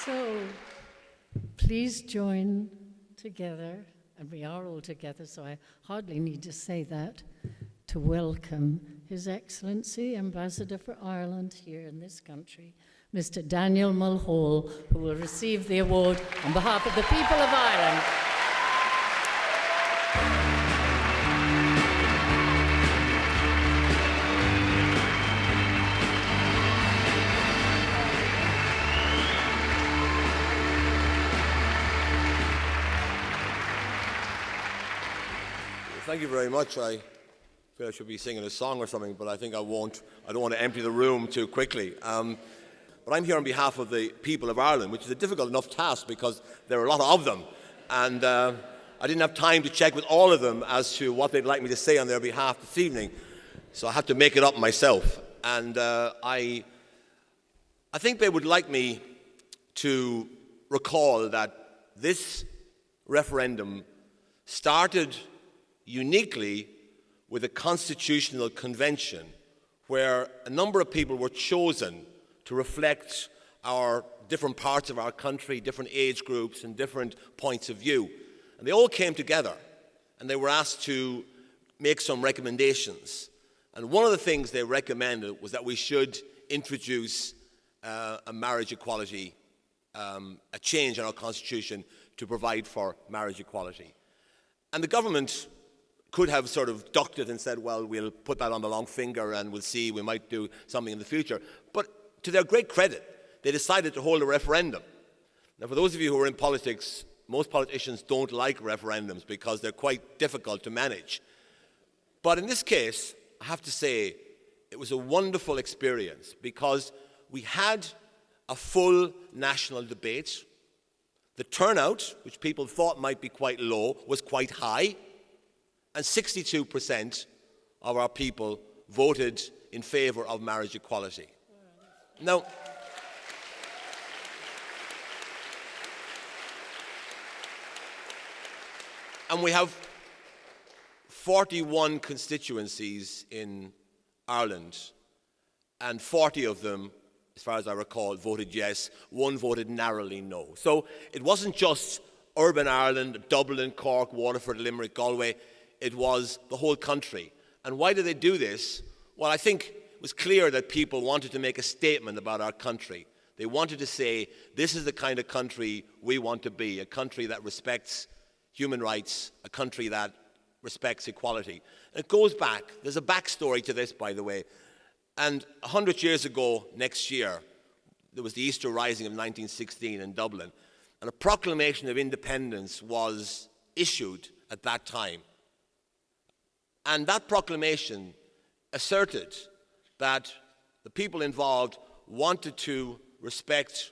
So, please join together, and we are all together, so I hardly need to say that, to welcome His Excellency Ambassador for Ireland here in this country, Mr. Daniel Mulhall, who will receive the award on behalf of the people of Ireland. Thank you very much. I feel I should be singing a song or something, but I think I won't. I don't want to empty the room too quickly. But I'm here on behalf of the people of Ireland, which is a difficult enough task because there are a lot of them. And I didn't have time to check with all of them as to what they'd like me to say on their behalf this evening. So I had to make it up myself. And I think they would like me to recall that this referendum started uniquely with a constitutional convention where a number of people were chosen to reflect our different parts of our country, different age groups and different points of view. And they all came together and they were asked to make some recommendations. And one of the things they recommended was that we should introduce a marriage equality, a change in our constitution to provide for marriage equality. And the government could have sort of ducked it and said, well, we'll put that on the long finger and we'll see, we might do something in the future. But to their great credit, they decided to hold a referendum. Now, for those of you who are in politics, most politicians don't like referendums because they're quite difficult to manage. But in this case, I have to say, it was a wonderful experience because we had a full national debate. The turnout, which people thought might be quite low, was quite high. And 62% of our people voted in favour of marriage equality. Now, and we have 41 constituencies in Ireland, and 40 of them, as far as I recall, voted yes. One voted narrowly no. So it wasn't just urban Ireland, Dublin, Cork, Waterford, Limerick, Galway. It was the whole country. And why did they do this? Well, I think it was clear that people wanted to make a statement about our country. They wanted to say, this is the kind of country we want to be, a country that respects human rights, a country that respects equality. And it goes back. There's a backstory to this, by the way. And 100 years ago, next year, there was the Easter Rising of 1916 in Dublin. And a proclamation of independence was issued at that time. And that proclamation asserted that the people involved wanted to respect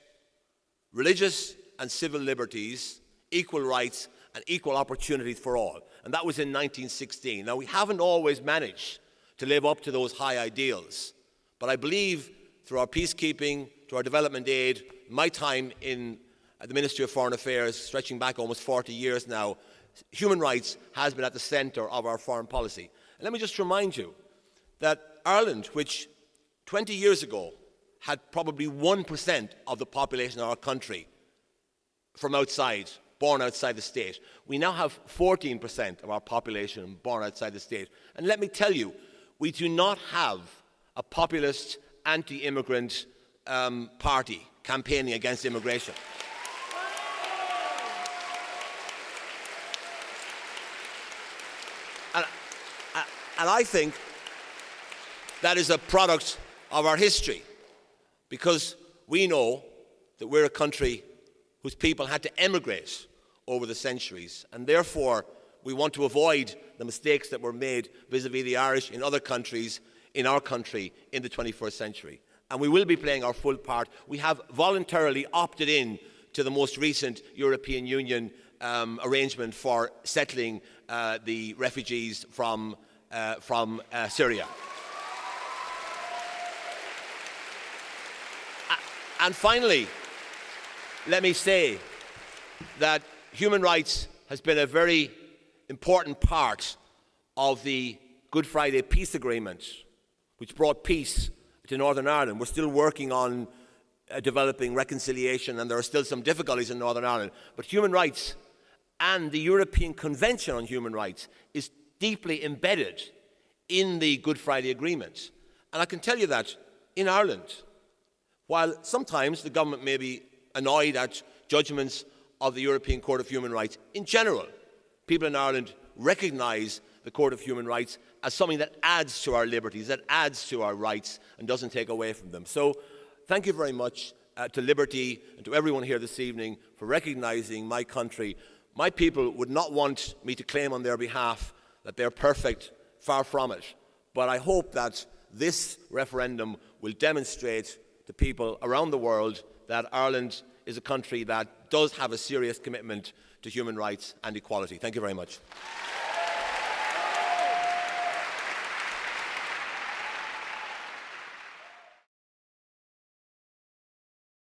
religious and civil liberties, equal rights, and equal opportunities for all. And that was in 1916. Now, we haven't always managed to live up to those high ideals. But I believe through our peacekeeping, through our development aid, my time in the Ministry of Foreign Affairs, stretching back almost 40 years now, human rights has been at the centre of our foreign policy. And let me just remind you that Ireland, which 20 years ago had probably 1% of the population of our country from outside, born outside the state, we now have 14% of our population born outside the state. And let me tell you, we do not have a populist, anti-immigrant party campaigning against immigration. And I think that is a product of our history, because we know that we're a country whose people had to emigrate over the centuries, and therefore we want to avoid the mistakes that were made vis-à-vis the Irish in other countries, in our country, in the 21st century. And we will be playing our full part. We have voluntarily opted in to the most recent European Union arrangement for settling the refugees from Syria. And finally, let me say that human rights has been a very important part of the Good Friday Peace Agreement, which brought peace to Northern Ireland. We're still working on developing reconciliation, and there are still some difficulties in Northern Ireland. But human rights and the European Convention on Human Rights is deeply embedded in the Good Friday Agreement. And I can tell you that in Ireland, while sometimes the government may be annoyed at judgments of the European Court of Human Rights, in general, people in Ireland recognise the Court of Human Rights as something that adds to our liberties, that adds to our rights, and doesn't take away from them. So thank you very much to Liberty and to everyone here this evening for recognising my country. My people would not want me to claim on their behalf that they're perfect, far from it. But I hope that this referendum will demonstrate to people around the world that Ireland is a country that does have a serious commitment to human rights and equality. Thank you very much.